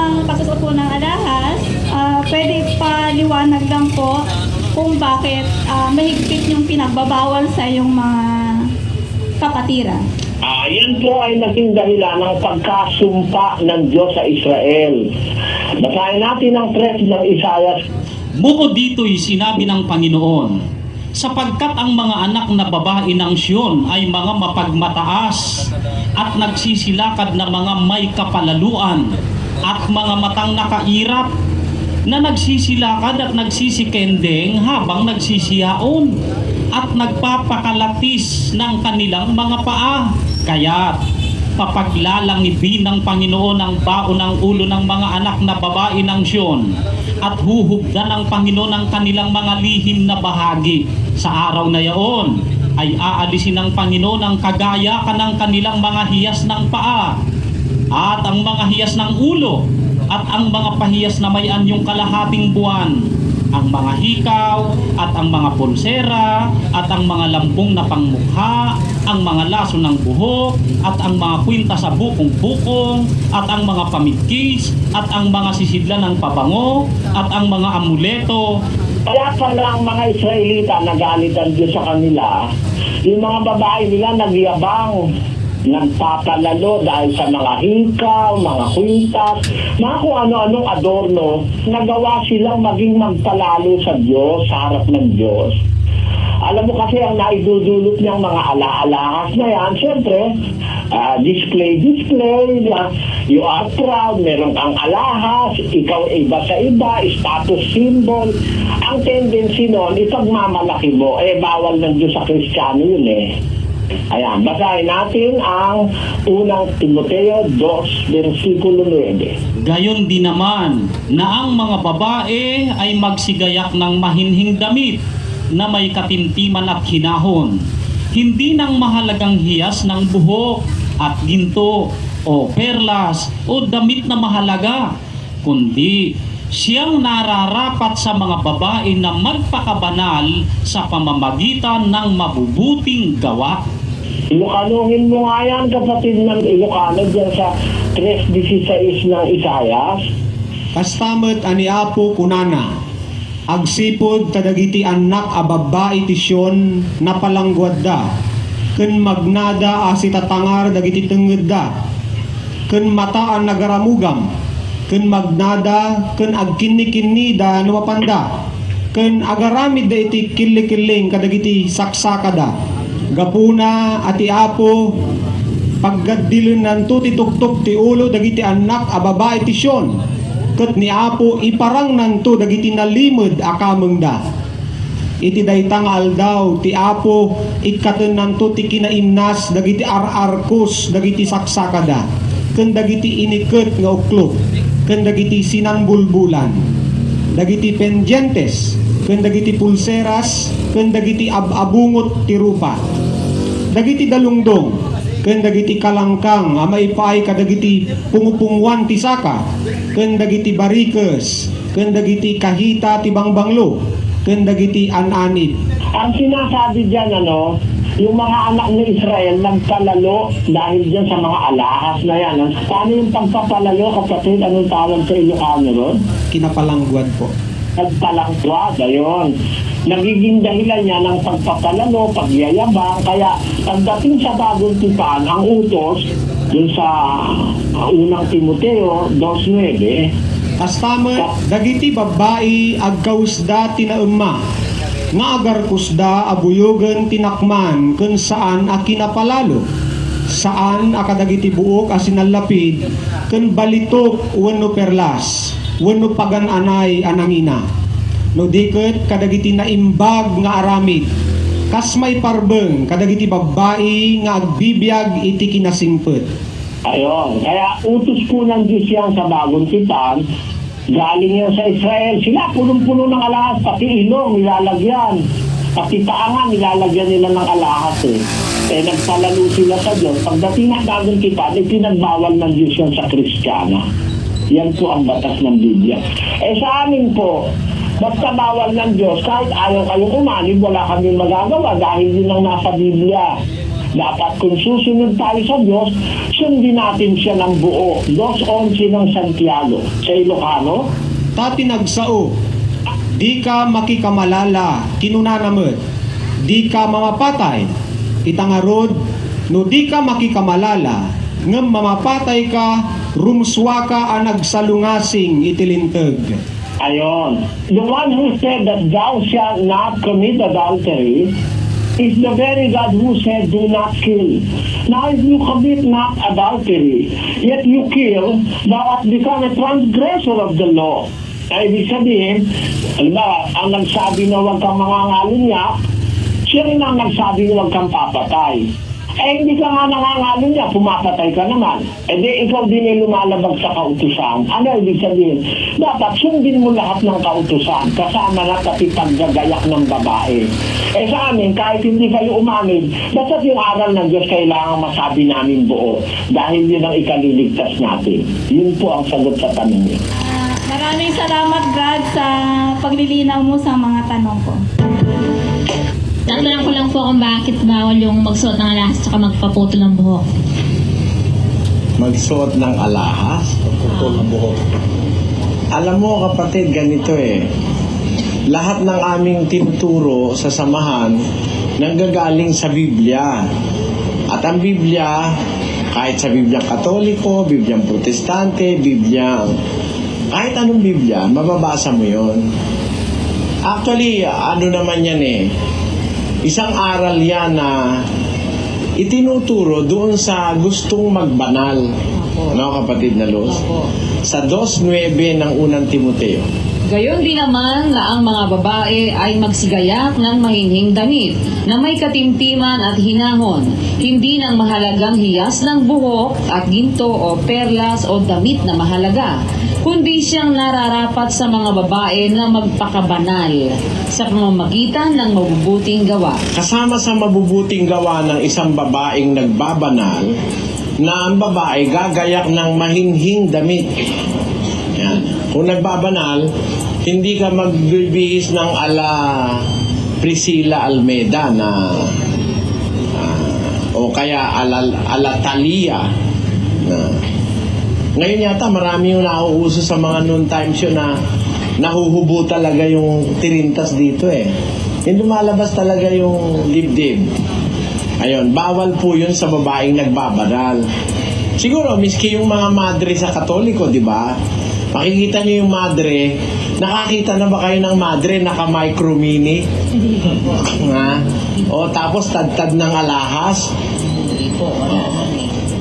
ng pagsusot po ng alahas, pwede paliwanag lang po kung bakit mahigpit yung pinagbabawal sa iyong mga kapatiran. Yan po ay naging dahilan ng pagkasumpa ng Diyos sa Israel. Basahin natin ang 3 ng Isaiah. Bukod dito'y sinabi ng Panginoon, sapagkat ang mga anak na babae ng Siyon ay mga mapagmataas at nagsisilakad na mga may kapalaluan at mga matang nakairap na nagsisilakad at nagsisikendeng habang nagsisiyaon at nagpapakalatis ng kanilang mga paa. Kaya't papaglalangibin ng Panginoon ang baon ng ulo ng mga anak na babae ng Siyon at huhubdan ng Panginoon ang kanilang mga lihim na bahagi. Sa araw na yaon ay aalisin ng Panginoon ang kagayakan ng kanilang mga hiyas ng paa at ang mga hiyas ng ulo at ang mga pahiyas na may anyong kalahating buwan, ang mga hikaw at ang mga pulsera at ang mga lampong na pangmukha, ang mga laso ng buhok at ang mga kwinta sa bukong-bukong at ang mga pamigkis at ang mga sisidlan ng pabango at ang mga amuleto. Kaya pala ang mga Israelita nagalit ang Diyos sa kanila, yung mga babae nila nagyabang, nagpapalalo dahil sa mga hikaw, mga kwintas, mga kung ano-anong adorno, nagawa silang maging magpalalo sa Diyos, sa harap ng Diyos. Alam mo kasi ang naidudulot niyang mga alahas na yan, siyempre, display, you are proud, meron kang alahas, ikaw iba sa iba, status symbol. Ang tendency nun, ipagmamalaki mo, bawal ng Diyos sa Kristiyano yun Ayan, basahin natin ang unang Timoteo 2, versikulo 9. Gayon din naman na ang mga babae ay magsigayak ng mahinhing damit na may katimtiman at hinahon, hindi ng mahalagang hiyas ng buhok at ginto o perlas o damit na mahalaga, kundi siyang nararapat sa mga babae na magpakabanal sa pamamagitan ng mabubuting gawa. Ilokanungin mo nga yan, kapatid ng Ilocano, dyan sa 3:16 ng Isaiah. Kastamet ani Apo kunana, agsipod kadagiti anak a babae ti Siyon na palangguad da, ken magnada asi tatangar dagiti tenged da, ken mataan nagaramugam, ken magnada ken agkinni-kinni da numapanda, ken agaramid da iti killi-killing kadagiti saksakada. Gapuna ati Apo paggaddilen nanto ti tuktok ti ulo dagiti anak a babae ti Siyon, ket ni Apo iparang nanto dagiti nalimod a kamengda. Iti daytang aldaw ti Apo ikkaten nanto ti kinaimnas dagiti ar-arkos dagiti saksakada, ken dagiti iniket nga uklop, ken dagiti sinangbulbulan, dagiti pendientes, ken dagiti pulseras, ken dagiti abungot ti rupa, dagiti dalungdong, ken dagiti kalangkang a maipay kadagiti pungupungwan ti saka, ken dagiti barikes, ken dagiti kahita ti bangbanglo, ken dagiti ananid. Ang sinasabi dyan, yung mga anak ni Israel nagpalalo dahil dyan sa mga alahas na yan. Paano yung pagpapalalo, kapatid? Anong tawag sa Ilocano ron? Kinapalangguad po. Nagpalangguad, ayun. Nagiging dahilan niya ng pagpapalalo, pagyayabang. Kaya pagdating sa bagong tipan, ang utos dun sa unang Timoteo 2:9, Kastamet dagiti babae agkausda tinaemma, nga agarkusda abuyogen tinakman ken saan a kinapalalo, saan a kadagiti buok a sinalapid ken balitok wenno perlas wenno pagan-anay anangina, no diket kadagiti naimbag nga aramid, kas may parbeng kadagiti babae nga agbibiyag iti kinasimpet. ayun. Kaya utos po ng Diyos yan sa bagong tipan. Galing yan sa Israel. Sila punong-puno ng alahas, pati ilong nilalagyan, pati taangan nilalagyan nila ng alahas nagpalalo sila sa Diyos. Pagdating ng bagong tipan, pinagbawal ng Diyos yan sa Kristiyana. Yan po ang batas ng Biblia. Sa amin po, basta bawal ng Diyos, kahit ayaw kayong umanib, wala kaming magagawa dahil yun ang nasa Biblia. Dapat kung susunod tayo sa Diyos, sundin natin siya ng buo. 2:11 ng Santiago. Sa Ilocano, Tati nagsao, di ka makikamalala, kinunanamot, di ka mamapatay, itangarod, no di ka makikamalala, ngem mamapatay ka, rumswa ka ang nagsalungasing itilintag. ayon. The one who said that thou shalt not commit adultery is the very God who said, do not kill. Now, if you commit not adultery, yet you kill, thou hast become a transgressor of the law. Ay, ibig sabihin, halimbawa, ang nagsabi na huwag kang mangangalunya, siya rin ang nagsabi na huwag kang papatay. Eh, hindi ka nga nangangalunya, pumapatay ka naman. Eh, di ikaw din ay lumalabag sa kautusan. Ano ibig sabihin? Dapat sundin mo lahat ng kautusan, kasama na pati paggagayak ng babae. Eh, sa amin, kahit hindi kayo umamin, basta yung aral ng Diyos kailangan masabi namin buo. Dahil yun ang ikaliligtas natin. Yun po ang sagot sa tanong niyo. Maraming salamat, God, sa paglilinaw mo sa mga tanong ko. Tatanong ko lang po kung bakit bawal yung magsuot ng alahas at magpaputol ng buhok. Magsuot ng alahas? Putol ng buhok. Alam mo kapatid, ganito lahat ng aming tinuturo sa samahan nanggagaling sa Biblia. At ang Biblia, kahit sa Bibliang Katoliko, Bibliang Protestante, kahit anong Biblia, mababasa mo yon. Actually, ano naman yan isang aral yan na itinuturo doon sa gustong magbanal. Ano kapatid na Luz? Sa 2:9 ng unang Timoteo. Gayon din naman na ang mga babae ay magsigayak ng mahinhing damit na may katimtiman at hinahon, hindi ng mahalagang hiyas ng buhok at ginto o perlas o damit na mahalaga, kundi siyang nararapat sa mga babae na magpakabanal sa pamamagitan ng mabubuting gawa. Kasama sa mabubuting gawa ng isang babaeng nagbabanal na ang babae gagayak ng mahinhing damit. Yan. Kung nagbabanal, hindi ka magbibihis ng ala Priscilla Almeida na o kaya ala Talia na ngayon yata marami yung nauuso sa mga noon times yun na nahuhubo talaga yung tirintas dito yung lumalabas talaga yung dibdib. Ayun, bawal po yun sa babaeng nagbabanal. Siguro, miski yung mga madre sa Katoliko, di ba? Makikita niyo yung madre. Nakakita na ba kayo ng madre naka-micro mini? O tapos tad-tad ng alahas?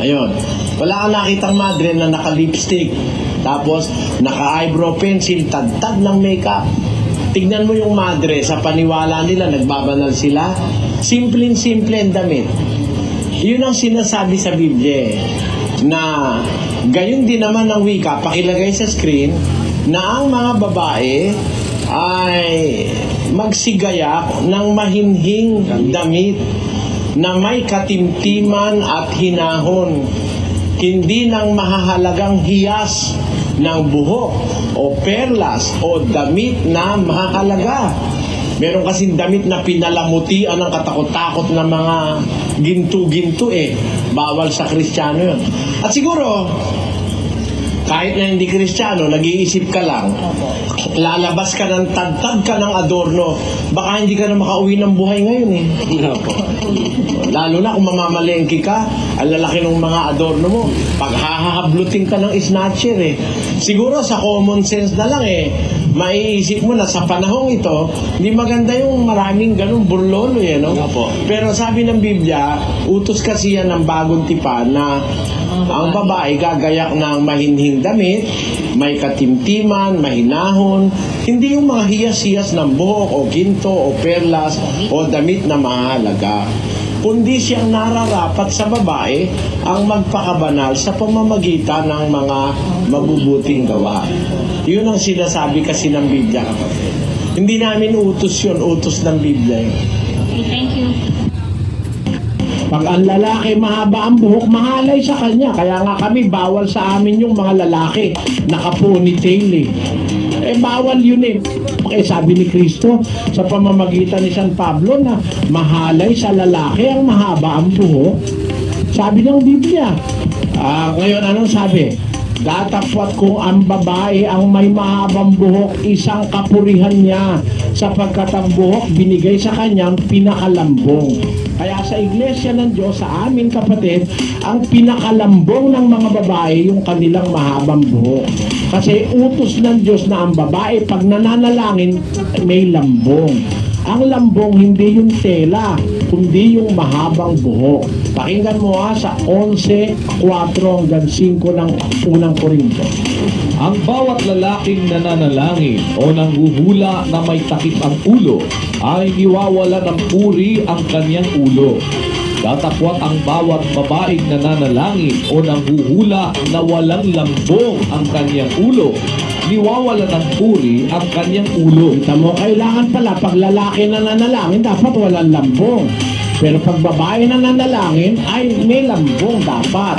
Ayun. Wala kang nakitang madre na naka-lipstick. Tapos naka-eyebrow pencil, tad-tad ng makeup. Tignan mo yung madre, sa paniwala nila, nagbabanal sila. Simple-simple ang damit. Yun ang sinasabi sa Biblia na gayon din naman ang wika, pakilagay sa screen, na ang mga babae ay magsigayak ng mahinhing damit na may katimtiman at hinahon, hindi ng mahahalagang hiyas ng buhok o perlas o damit na mahalaga. Meron kasing damit na pinalamutian ng katakot-takot na mga ginto-ginto bawal sa Kristiyano yun. At siguro kahit na hindi Kristiyano, nag-iisip ka lang, lalabas ka ng tad-tad ka ng adorno, baka hindi ka na makauwi ng buhay ngayon Lalo na kung mamamalengke ka, ang lalaki ng mga adorno mo, paghahablutin ka ng snatcher Siguro sa common sense na lang maiisip mo na sa panahong ito, hindi maganda yung maraming ganung burlolo no? Pero sabi ng Biblia, utos kasi yan ng bagong tipan na ang babae gagayak ng mahinhing damit, may katimtiman, mahinahon, hindi yung mga hiyas-hiyas ng buhok o ginto o perlas o damit na mahalaga, kundi siyang nararapat sa babae ang magpakabanal sa pamamagitan ng mga mabubuting gawa. Yun ang sinasabi kasi ng Biblia, kapatid. Hindi namin utos yun, utos ng Biblia. Okay, thank you. Pag ang lalaki mahaba ang buhok, mahalay sa kanya. Kaya nga kami, bawal sa amin yung mga lalaki naka-ponytail eh. Bawal yun eh. Okay, sabi ni Kristo sa pamamagitan ni San Pablo na mahalay sa lalaki ang mahaba ang buhok. Sabi ng Biblia. Ngayon, anong sabi? Datapwat kung ang babae ang may mahabang buhok, isang kapurihan niya, sapagkat ang buhok binigay sa kanyang pinakalambong. Kaya sa Iglesia ng Diyos, sa amin kapatid, ang pinakalambong ng mga babae yung kanilang mahabang buhok. Kasi utos ng Diyos na ang babae pag nananalangin may lambong. Ang lambong hindi yung tela, kundi yung mahabang buhok. Pakinggan mo sa 11:4 hanggang 5 ng unang Korinto. Ang bawat lalaking nananalangin o nanghuhula na may takip ang ulo ay niwawala ng puri ang kanyang ulo. Datapwat ang bawat babaeng nananalangin o nanghuhula na walang lambong ang kanyang ulo, niwawala ng puri ang kanyang ulo. Kita mo, kailangan pala pag lalaki na nanalangin, dapat walang lambong. Pero pag babae na nanalangin, ay may lambong dapat.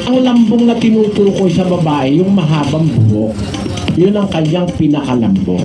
Ang lambong na tinutukoy sa babae, yung mahabang buhok. Yun ang kanyang pinakalambong.